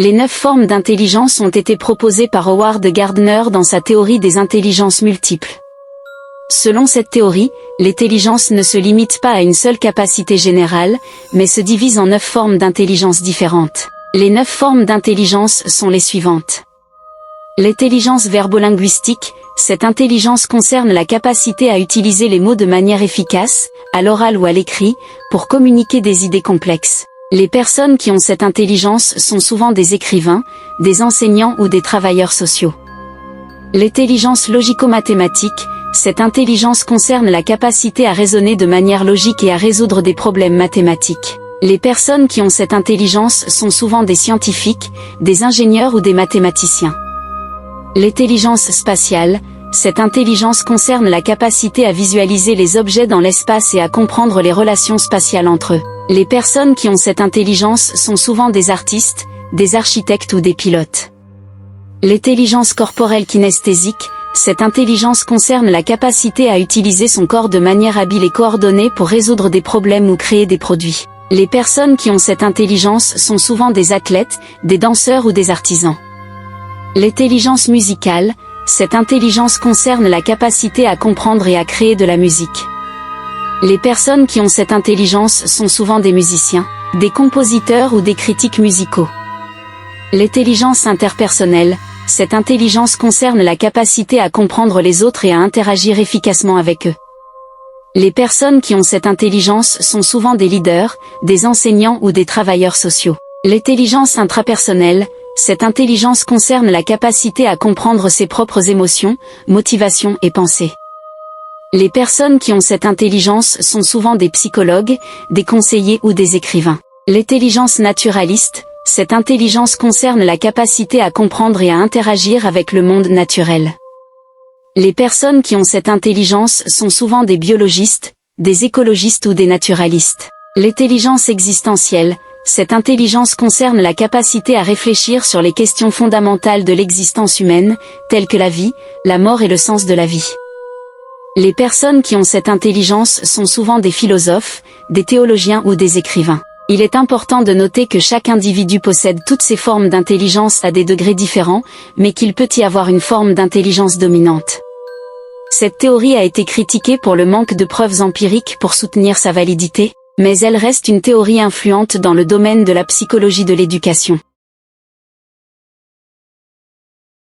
Les 9 formes d'intelligence ont été proposées par Howard Gardner dans sa théorie des intelligences multiples. Selon cette théorie, l'intelligence ne se limite pas à une seule capacité générale, mais se divise en 9 formes d'intelligence différentes. Les 9 formes d'intelligence sont les suivantes. L'intelligence verbolinguistique, cette intelligence concerne la capacité à utiliser les mots de manière efficace, à l'oral ou à l'écrit, pour communiquer des idées complexes. Les personnes qui ont cette intelligence sont souvent des écrivains, des enseignants ou des travailleurs sociaux. L'intelligence logico-mathématique, cette intelligence concerne la capacité à raisonner de manière logique et à résoudre des problèmes mathématiques. Les personnes qui ont cette intelligence sont souvent des scientifiques, des ingénieurs ou des mathématiciens. L'intelligence spatiale, cette intelligence concerne la capacité à visualiser les objets dans l'espace et à comprendre les relations spatiales entre eux. Les personnes qui ont cette intelligence sont souvent des artistes, des architectes ou des pilotes. L'intelligence corporelle kinesthésique, cette intelligence concerne la capacité à utiliser son corps de manière habile et coordonnée pour résoudre des problèmes ou créer des produits. Les personnes qui ont cette intelligence sont souvent des athlètes, des danseurs ou des artisans. L'intelligence musicale, cette intelligence concerne la capacité à comprendre et à créer de la musique. Les personnes qui ont cette intelligence sont souvent des musiciens, des compositeurs ou des critiques musicaux. L'intelligence interpersonnelle, cette intelligence concerne la capacité à comprendre les autres et à interagir efficacement avec eux. Les personnes qui ont cette intelligence sont souvent des leaders, des enseignants ou des travailleurs sociaux. L'intelligence intrapersonnelle, cette intelligence concerne la capacité à comprendre ses propres émotions, motivations et pensées. Les personnes qui ont cette intelligence sont souvent des psychologues, des conseillers ou des écrivains. L'intelligence naturaliste, cette intelligence concerne la capacité à comprendre et à interagir avec le monde naturel. Les personnes qui ont cette intelligence sont souvent des biologistes, des écologistes ou des naturalistes. L'intelligence existentielle, cette intelligence concerne la capacité à réfléchir sur les questions fondamentales de l'existence humaine, telles que la vie, la mort et le sens de la vie. Les personnes qui ont cette intelligence sont souvent des philosophes, des théologiens ou des écrivains. Il est important de noter que chaque individu possède toutes ces formes d'intelligence à des degrés différents, mais qu'il peut y avoir une forme d'intelligence dominante. Cette théorie a été critiquée pour le manque de preuves empiriques pour soutenir sa validité, mais elle reste une théorie influente dans le domaine de la psychologie de l'éducation.